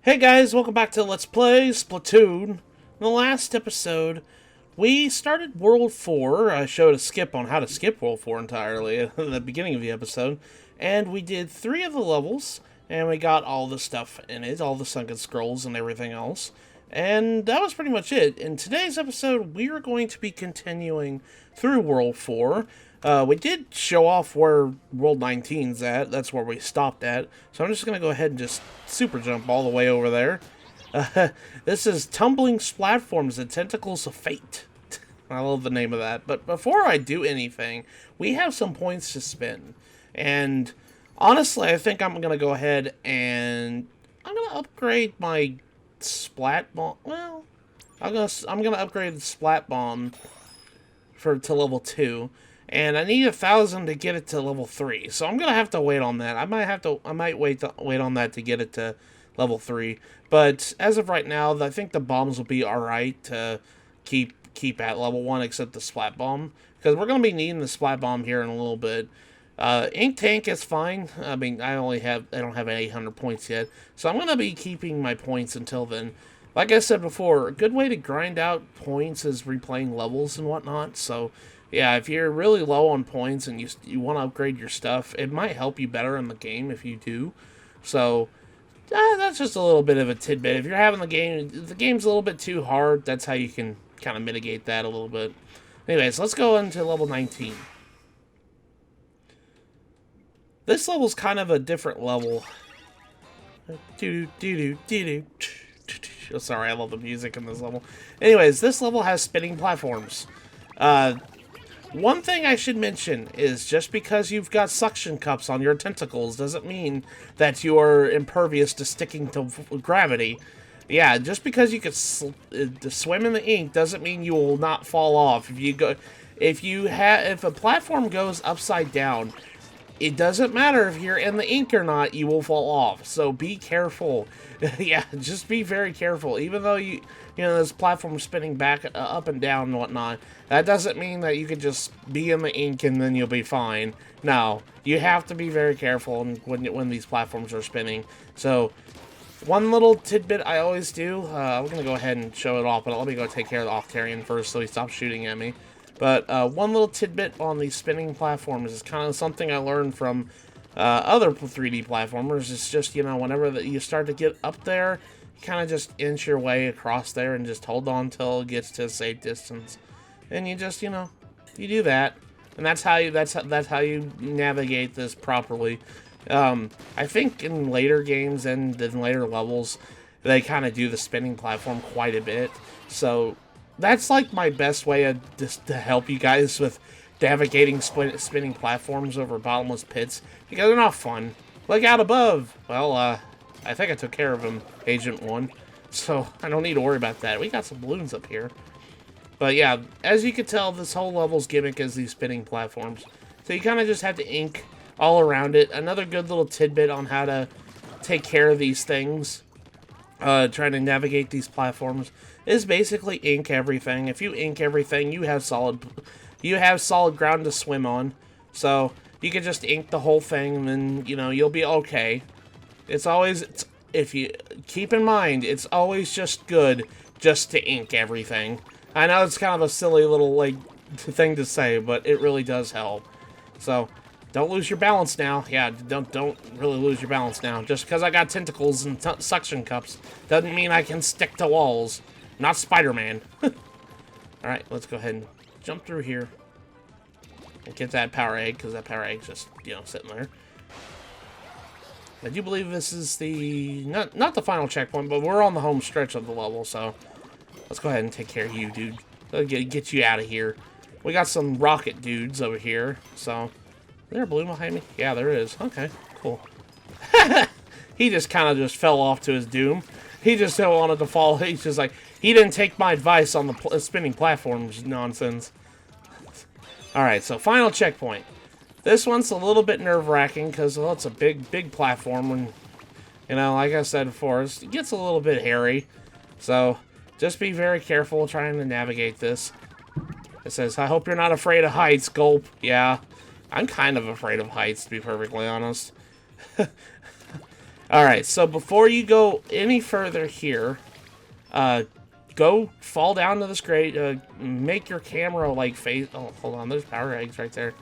Hey guys, welcome back to Let's Play Splatoon. In the last episode, we started World 4. I showed a skip on how to skip World 4 entirely at the beginning of the episode. And we did 3 of the levels, and we got all the stuff in it, all the sunken scrolls and everything else. And that was pretty much it. In today's episode, we are going to be continuing through World 4. We did show off where World 19's at. That's where we stopped at. So I'm just going to go ahead and just super jump all the way over there. This is Tumbling Splatforms, the Tentacles of Fate. I love the name of that. But before I do anything, we have some points to spend. And honestly, I think I'm going to go ahead and I'm going to upgrade my Splat Bomb. Well, I'm gonna upgrade the Splat Bomb to level 2. And I need 1,000 to get it to level 3. So I'm gonna have to wait on that. I might wait on that to get it to level 3. But as of right now, I think the bombs will be alright to keep at level 1, except the Splat Bomb. Because we're gonna be needing the Splat Bomb here in a little bit. Ink Tank is fine. I mean, I don't have 800 points yet. So I'm gonna be keeping my points until then. Like I said before, a good way to grind out points is replaying levels and whatnot. So yeah, if you're really low on points and you want to upgrade your stuff, it might help you better in the game if you do. So that's just a little bit of a tidbit. If you're having the game's a little bit too hard, that's how you can kind of mitigate that a little bit. Anyways, let's go into level 19. This level's kind of a different level. Oh, sorry, I love the music in this level. Anyways, this level has spinning platforms. One thing I should mention is just because you've got suction cups on your tentacles doesn't mean that you are impervious to sticking to gravity. Yeah, just because you can swim in the ink doesn't mean you will not fall off. If a platform goes upside down, it doesn't matter if you're in the ink or not, you will fall off. So be careful. Yeah, just be very careful. Even though this platform is spinning back up and down and whatnot, that doesn't mean that you could just be in the ink and then you'll be fine. No, you have to be very careful when these platforms are spinning. So one little tidbit I always do, I'm going to go ahead and show it off, but let me go take care of the Octarian first so he stops shooting at me. But one little tidbit on these spinning platforms is kind of something I learned from other 3D platformers. It's just, whenever you start to get up there, you kind of just inch your way across there and just hold on till it gets to a safe distance. And you just, you do that. And that's how you navigate this properly. I think in later games and in later levels, they kind of do the spinning platform quite a bit. So that's like my best way to help you guys with navigating spinning platforms over bottomless pits, because they're not fun. Look out above. Well, I think I took care of him, Agent 1, so I don't need to worry about that. We got some balloons up here. But yeah, as you can tell, this whole level's gimmick is these spinning platforms. So you kind of just have to ink all around it. Another good little tidbit on how to take care of these things, trying to navigate these platforms, is basically ink everything. If you ink everything, you have solid ground to swim on. So you can just ink the whole thing, and then you'll be okay. If you keep in mind, it's always just good just to ink everything. I know it's kind of a silly little thing to say, but it really does help. So don't lose your balance now. Yeah, don't really lose your balance now. Just because I got tentacles and suction cups doesn't mean I can stick to walls. Not Spider-Man. Alright, let's go ahead and jump through here. And get that power egg, because that power egg's just, sitting there. I do believe this is the... Not the final checkpoint, but we're on the home stretch of the level, so... Let's go ahead and take care of you, dude. Let's get you out of here. We got some rocket dudes over here, so... Is there a balloon behind me? Yeah, there is. Okay, cool. He just kind of just fell off to his doom. He just wanted to fall. He's just like, he didn't take my advice on the spinning platforms nonsense. Alright, so final checkpoint. This one's a little bit nerve-wracking because, well, it's a big platform. And, like I said before, it gets a little bit hairy. So, just be very careful trying to navigate this. It says, I hope you're not afraid of heights, gulp. Yeah, I'm kind of afraid of heights, to be perfectly honest. Alright, so before you go any further here, go fall down to this grate, make your camera, like, face... Oh, hold on, there's power eggs right there.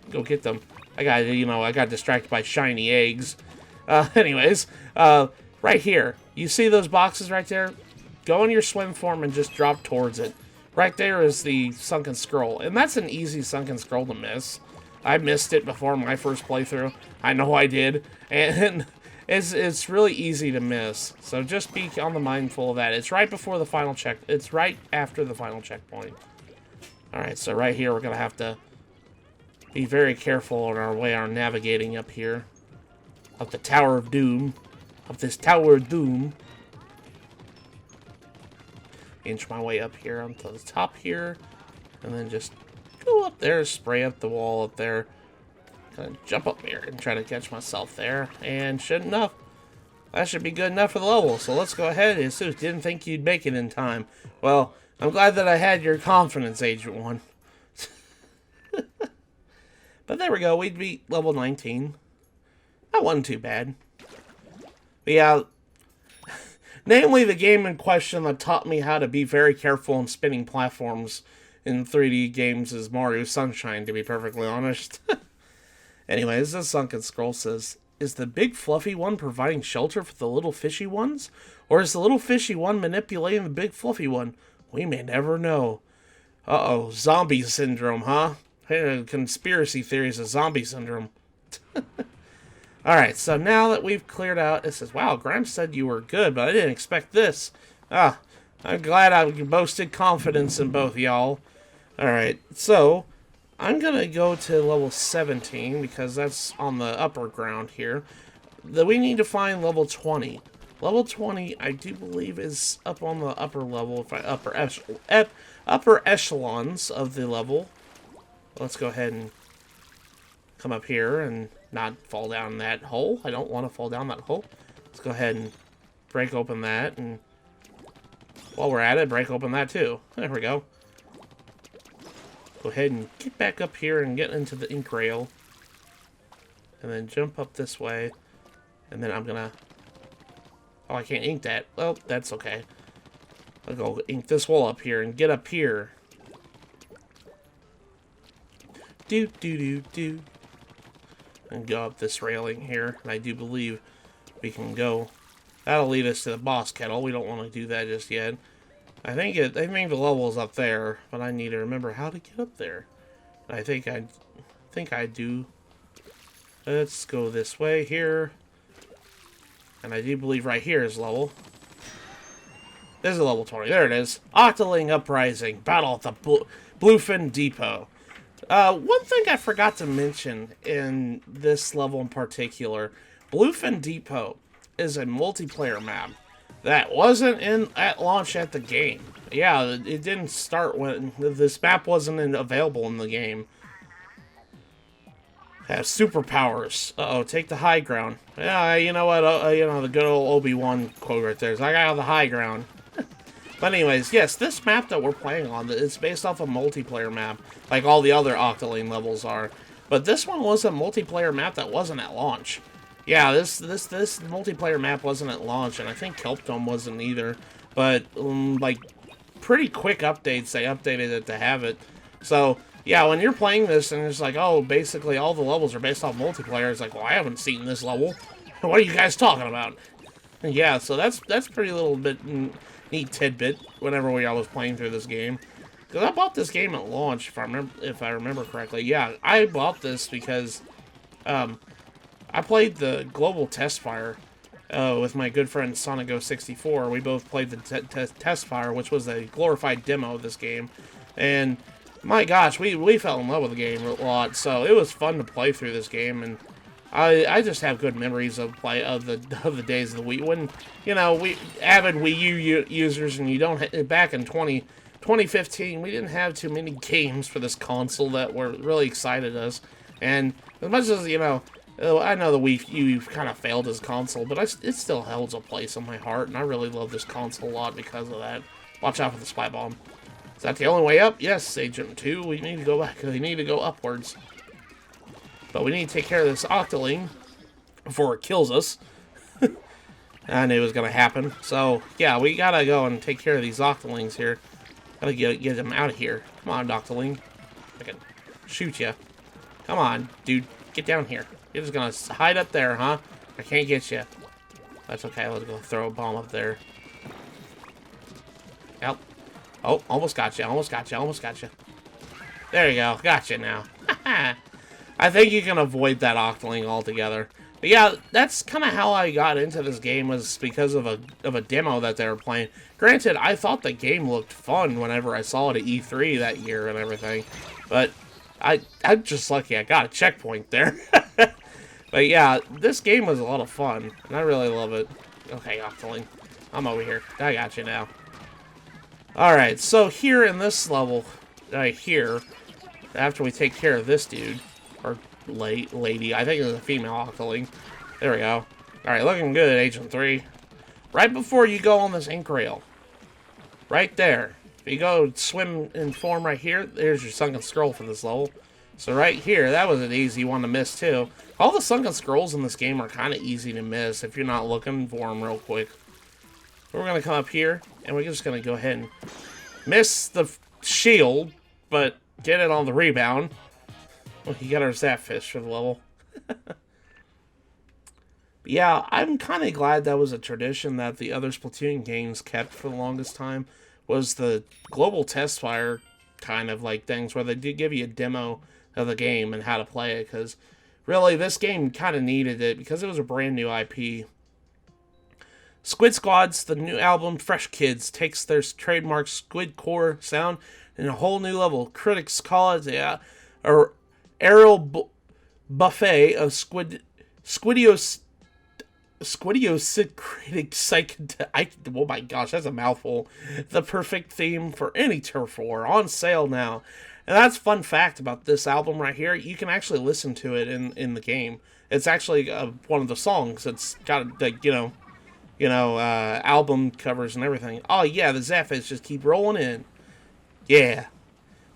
Go get them. I got distracted by shiny eggs. Anyways, right here, you see those boxes right there? Go in your swim form and just drop towards it. Right there is the sunken scroll, and that's an easy sunken scroll to miss. I missed it before my first playthrough. I know I did, and it's really easy to miss. So just be on the mindful of that. It's right before the final check. It's right after the final checkpoint. All right, so right here we're gonna have to be very careful on our way on navigating up here, up the Tower of Doom, up this Tower of Doom. Inch my way up here onto the top here, and then just go up there, spray up the wall up there, kind of jump up here and try to catch myself there, and that should be good enough for the level. So let's go ahead. Jesus, didn't think you'd make it in time. Well, I'm glad that I had your confidence, Agent 1. But there we go, we beat level 19. That wasn't too bad. But yeah, namely the game in question that taught me how to be very careful in spinning platforms in 3D games is Mario Sunshine, to be perfectly honest. Anyways, this sunken scroll says, is the big fluffy one providing shelter for the little fishy ones? Or is the little fishy one manipulating the big fluffy one? We may never know. Uh-oh, zombie syndrome, huh? Conspiracy theories of zombie syndrome. Alright, so now that we've cleared out, it says, wow, Grimes said you were good, but I didn't expect this. Ah, I'm glad I boasted confidence in both y'all. Alright, so I'm going to go to level 17 because that's on the upper ground here. We need to find level 20. Level 20, I do believe, is up on the upper level, upper echelons of the level. Let's go ahead and come up here and not fall down that hole. I don't want to fall down that hole. Let's go ahead and break open that, and while we're at it, break open that too. There we go. Go ahead and get back up here and get into the ink rail. And then jump up this way. And then I'm gonna... Oh, I can't ink that. Well, that's okay. I'll go ink this wall up here and get up here. Do. And go up this railing here. And I do believe we can go. That'll lead us to the boss kettle. We don't want to do that just yet. I think the level is up there, but I need to remember how to get up there. I think I do. Let's go this way here. And I do believe right here is level. This is level 20. There it is. Octoling Uprising. Battle at the Bluefin Depot. One thing I forgot to mention in this level in particular, Bluefin Depot is a multiplayer map that wasn't at launch at the game. Yeah, it didn't start when this map wasn't available in the game. Have superpowers. Uh-oh, take the high ground. Yeah, you know what? The good old Obi-Wan quote right there is, I got the high ground. But anyways, yes, this map that we're playing on is based off a multiplayer map, like all the other Octoling levels are. But this one was a multiplayer map that wasn't at launch. Yeah, this multiplayer map wasn't at launch, and I think Kelpdome wasn't either. But, like, pretty quick updates, they updated it to have it. So, yeah, when you're playing this and it's like, oh, basically all the levels are based off multiplayer, it's like, well, I haven't seen this level. What are you guys talking about? Yeah, so that's pretty little bit neat tidbit whenever I was playing through this game. Because I bought this game at launch, if I remember correctly. Yeah, I bought this because I played the global test fire with my good friend Sonigo64. We both played the test fire, which was a glorified demo of this game. And my gosh, we fell in love with the game a lot. So it was fun to play through this game, and I just have good memories of the days of the Wii. When, we avid Wii U users, and you don't back in 2015, we didn't have too many games for this console that were really excited us. And as much as I know the Wii U kind of failed as a console, but it still holds a place in my heart, and I really love this console a lot because of that. Watch out for the spy bomb. Is that the only way up? Yes, Agent 2. We need to go back. We need to go upwards. But we need to take care of this Octoling. before it kills us. I knew it was going to happen. So, yeah, we got to go and take care of these Octolings here. Got to get them out of here. Come on, Octoling. I can shoot you. Come on, dude. Get down here. You're just going to hide up there, huh? I can't get you. That's okay. Let's go throw a bomb up there. Yep. Oh, almost got you. Almost got you. Almost got you. There you go. Got you now. I think you can avoid that Octoling altogether. But yeah, that's kind of how I got into this game, was because of a demo that they were playing. Granted, I thought the game looked fun whenever I saw it at E3 that year and everything. But I'm just lucky I got a checkpoint there. But yeah, this game was a lot of fun, and I really love it. Okay, Octoling. I'm over here. I got you now. Alright, so here in this level, right here, after we take care of this dude, or lady, I think it's a female Octoling. There we go. Alright, looking good, Agent 3. Right before you go on this ink rail, right there, if you go swim in form right here, there's your sunken scroll for this level. So right here, that was an easy one to miss too. All the sunken scrolls in this game are kind of easy to miss if you're not looking for them real quick. We're going to come up here, and we're just going to go ahead and miss the shield, but get it on the rebound. Well, you got our Zapfish for the level. Yeah, I'm kind of glad that was a tradition that the other Splatoon games kept for the longest time, was the global test fire kind of like things where they did give you a demo of the game and how to play it, because really this game kind of needed it because it was a brand new IP. Squid Squad's the new album Fresh Kids takes their trademark squid core sound in a whole new level. Critics call it the aerial buffet of squidiocytic oh my gosh, that's a mouthful. The perfect theme for any turf war, on sale now. And that's a fun fact about this album right here. You can actually listen to it in the game. It's actually one of the songs. It's got like, album covers and everything. Oh yeah, the Zapfish just keep rolling in. Yeah.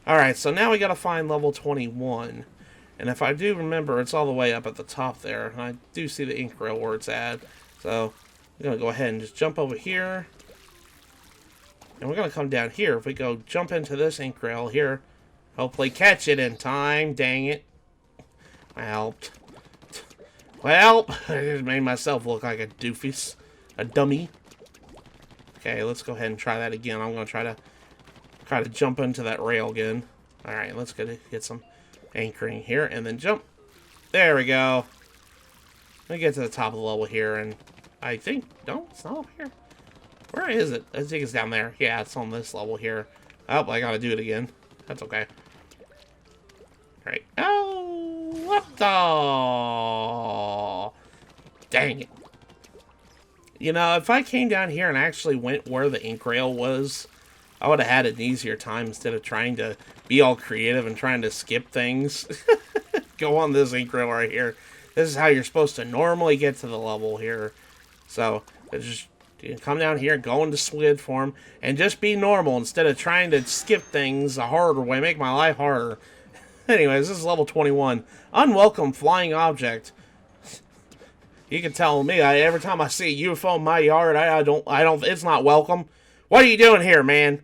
Alright, so now we gotta find level 21. And if I do remember, it's all the way up at the top there. And I do see the ink rail where it's at. So, I'm gonna go ahead and just jump over here. And we're gonna come down here. If we go jump into this ink rail here, hopefully catch it in time. Dang it. Well, I just made myself look like a doofus. A dummy. Okay, let's go ahead and try that again. I'm going to try to jump into that rail again. Alright, let's get some anchoring here and then jump. There we go. Let me get to the top of the level here, and I think... No, it's not up here. Where is it? I think it's down there. Yeah, it's on this level here. Oh, I got to do it again. That's okay. Alright. Oh, what the... Dang it. You know, if I came down here and actually went where the ink rail was, I would have had an easier time instead of trying to be all creative and trying to skip things. Go on this ink rail right here. This is how you're supposed to normally get to the level here. So, just come down here, go into squid form, and just be normal instead of trying to skip things a harder way, make my life harder. Anyways, this is level 21. Unwelcome flying object. You can tell me, every time I see a UFO in my yard, I don't, it's not welcome. What are you doing here, man?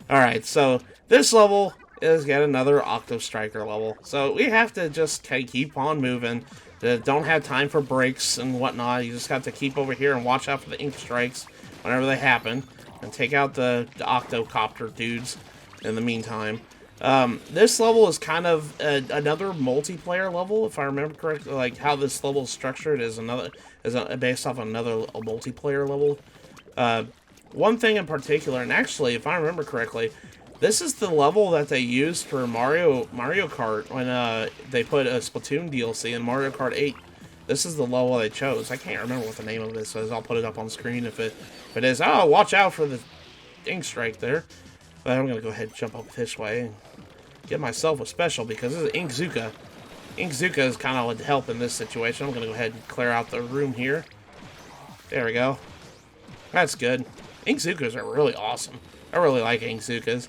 Alright, so this level is yet another Octo Striker level. So we have to just keep on moving. Don't have time for breaks and whatnot. You just have to keep over here and watch out for the ink strikes whenever they happen. And take out the Octocopter dudes in the meantime. This level is kind of another multiplayer level, if I remember correctly. Like how this level is structured is based off another multiplayer level. One thing in particular, and actually, if I remember correctly, this is the level that they used for Mario Kart when they put a Splatoon DLC in Mario Kart 8. This is the level they chose. I can't remember what the name of this is. I'll put it up on screen if it is. Oh, watch out for the ink strike there. But I'm going to go ahead and jump up this way and get myself a special because this is Inkzuka. Inkzuka is kind of would help in this situation. I'm going to go ahead and clear out the room here. There we go. That's good. Inkzukas are really awesome. I really like Inkzukas.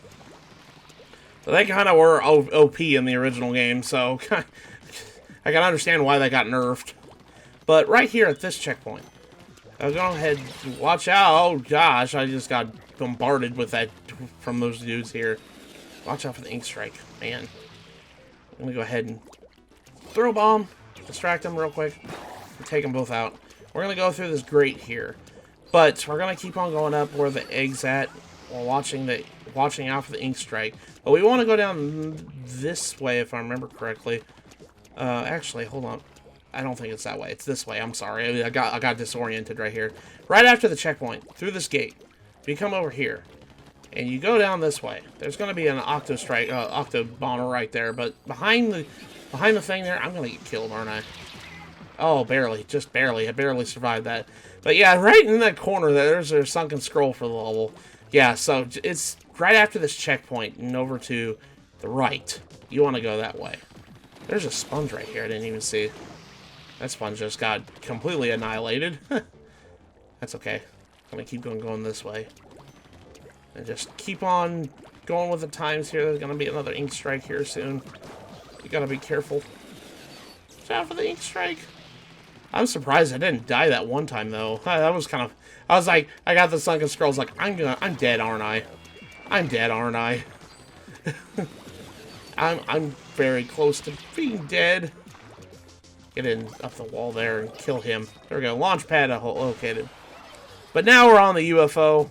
But they kind of were OP in the original game, so I can understand why they got nerfed. But right here at this checkpoint, I'll go ahead and watch out. Oh gosh, I just got bombarded with that from those dudes here. Watch out for the ink strike, man. I'm gonna go ahead and throw a bomb, distract them real quick, and take them both out. We're gonna go through this grate here, but we're gonna keep on going up where the egg's at while watching out for the ink strike. But we want to go down this way if I remember correctly. Actually, hold on. I don't think it's that way. It's this way. I'm sorry. I got disoriented right here. Right after the checkpoint, through this gate, you come over here, and you go down this way. There's going to be an Octomaw right there, but behind the thing there, I'm going to get killed, aren't I? Oh, barely. Just barely. I barely survived that. But yeah, right in that corner, there's a sunken scroll for the level. Yeah, so it's right after this checkpoint and over to the right. You want to go that way. There's a sponge right here I didn't even see. That sponge just got completely annihilated. That's okay. I'm going to keep going this way. And just keep on going with the times here. There's going to be another ink strike here soon. You got to be careful. Watch out for the ink strike. I'm surprised I didn't die that one time, though. That was kind of... I was like, I got the sunken scroll. I was like, I'm dead, aren't I? I'm dead, aren't I? I'm very close to being dead. Get in up the wall there and kill him. There we go. Launch pad located. But now we're on the UFO.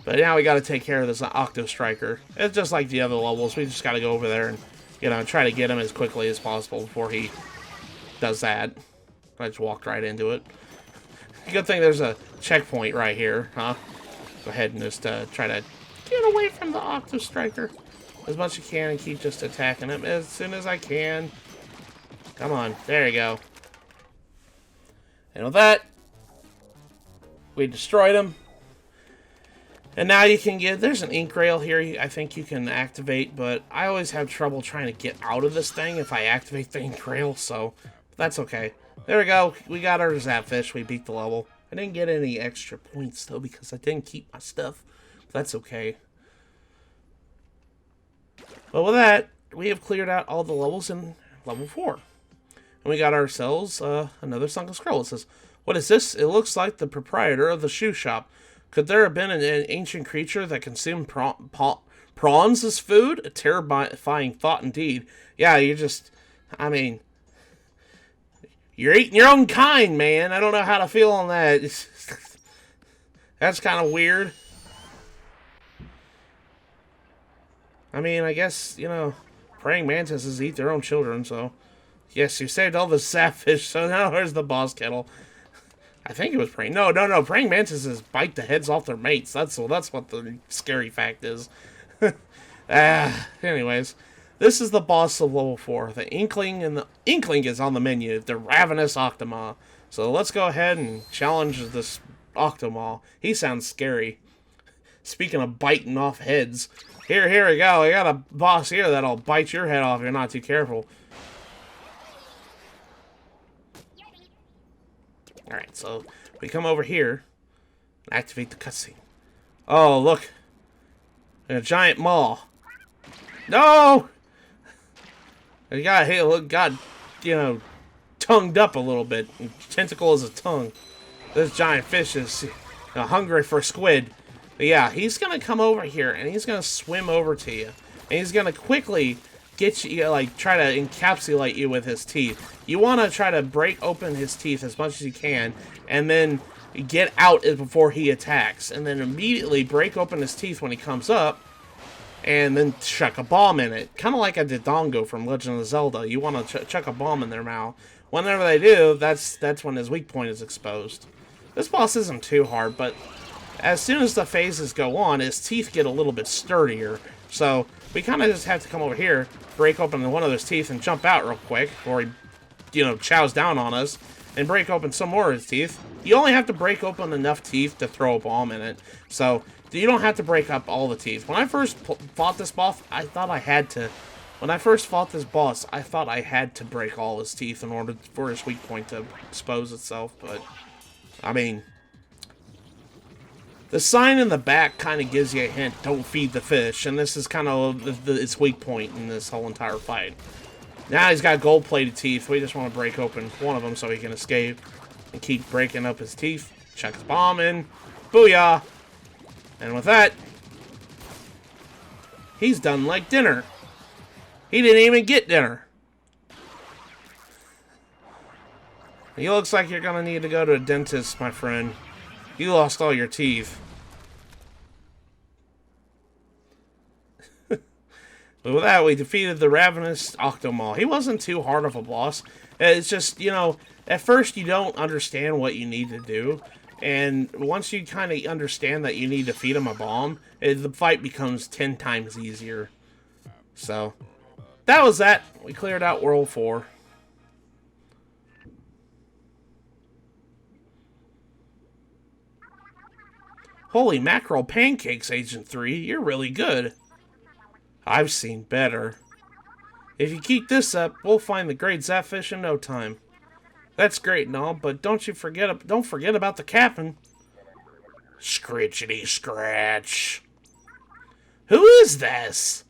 But now we got to take care of this Octo Striker. It's just like the other levels. We just got to go over there and, you know, try to get him as quickly as possible before he does that. I just walked right into it. Good thing there's a checkpoint right here, huh? Go ahead and just try to get away from the Octo Striker as much as you can and keep just attacking him as soon as I can. Come on, there you go. And with that, we destroyed him. And now you can get, there's an ink rail here I think you can activate, but I always have trouble trying to get out of this thing if I activate the ink rail, so that's okay. There we go, we got our Zapfish, we beat the level. I didn't get any extra points though because I didn't keep my stuff. That's okay. But with that, we have cleared out all the levels in level 4. And we got ourselves another sunken scroll. It says, what is this? It looks like the proprietor of the shoe shop. Could there have been an ancient creature that consumed prawns as food? A terrifying thought indeed. Yeah, you just, I mean, you're eating your own kind, man. I don't know how to feel on that. That's kind of weird. I mean, I guess, you know, praying mantises eat their own children, so... Yes, you saved all the sapfish, so now where's the boss kettle? I think it was praying... No, praying mantises bite the heads off their mates. That's what the scary fact is. Anyways, this is the boss of level 4. The Inkling, and the Inkling is on the menu. The Ravenous Octomaw. So let's go ahead and challenge this Octomaw. He sounds scary. Speaking of biting off heads... Here we go. I got a boss here that'll bite your head off if you're not too careful. Alright, so we come over here and activate the cutscene. Oh, look. A giant maw. No! It got, you know, tongued up a little bit. Tentacle is a tongue. This giant fish is hungry for squid. But yeah, he's going to come over here, and he's going to swim over to you. And he's going to quickly get you, like, try to encapsulate you with his teeth. You want to try to break open his teeth as much as you can, and then get out before he attacks. And then immediately break open his teeth when he comes up, and then chuck a bomb in it. Kind of like a Dodongo from Legend of Zelda. You want to chuck a bomb in their mouth. Whenever they do, that's when his weak point is exposed. This boss isn't too hard, but... as soon as the phases go on, his teeth get a little bit sturdier. So, we kind of just have to come over here, break open one of those teeth, and jump out real quick, before he, you know, chows down on us, and break open some more of his teeth. You only have to break open enough teeth to throw a bomb in it. So, you don't have to break up all the teeth. When I first fought this boss, I thought I had to... When I first fought this boss, I thought I had to break all his teeth in order for his weak point to expose itself, but... I mean... the sign in the back kind of gives you a hint, don't feed the fish, and this is kind of its weak point in this whole entire fight. Now he's got gold-plated teeth. We just want to break open one of them so he can escape. And keep breaking up his teeth. Chuck his bomb in. Booyah! And with that, he's done like dinner. He didn't even get dinner. He looks like you're gonna need to go to a dentist, my friend. You lost all your teeth. But with that, we defeated the Ravenous Octomaw. He wasn't too hard of a boss. It's just, you know, at first you don't understand what you need to do. And once you kind of understand that you need to feed him a bomb, the fight becomes 10 times easier. So, that was that. We cleared out World 4. Holy mackerel pancakes, Agent 3. You're really good. I've seen better. If you keep this up, we'll find the great Zapfish in no time. That's great and all, but don't forget about the captain. Scritchity scratch. Who is this?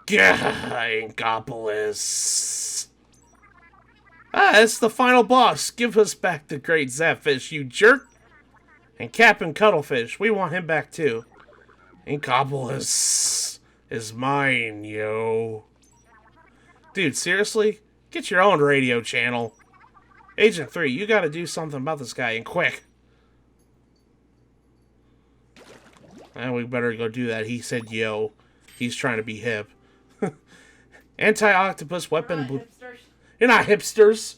Inkopolis. It's the final boss. Give us back the great Zapfish, you jerk. And Captain Cuttlefish, we want him back too. Inkopolis is mine, yo. Dude, seriously? Get your own radio channel. Agent 3, you gotta do something about this guy, and quick. And we better go do that. He said, yo. He's trying to be hip. Anti-octopus weapon... You're not hipsters.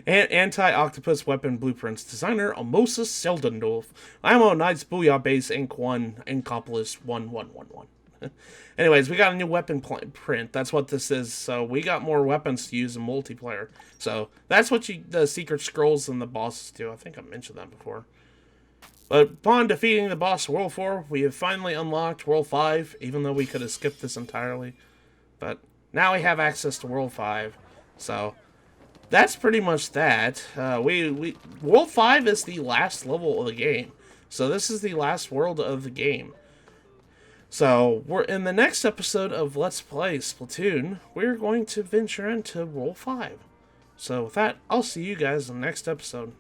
Anti-octopus weapon blueprints. Designer, Moses Seldendorf. Ammo, Knights, Booyah Base, Inc. 1, Inkopolis 1111. Anyways, we got a new weapon print. That's what this is. So we got more weapons to use in multiplayer. So that's what the secret scrolls and the bosses do. I think I mentioned that before. But upon defeating the boss World 4, we have finally unlocked World 5, even though we could have skipped this entirely. But now we have access to World 5. So that's pretty much that. World 5 is the last level of the game. So this is the last world of the game. So, we're in the next episode of Let's Play Splatoon, we're going to venture into World 5. So, with that, I'll see you guys in the next episode.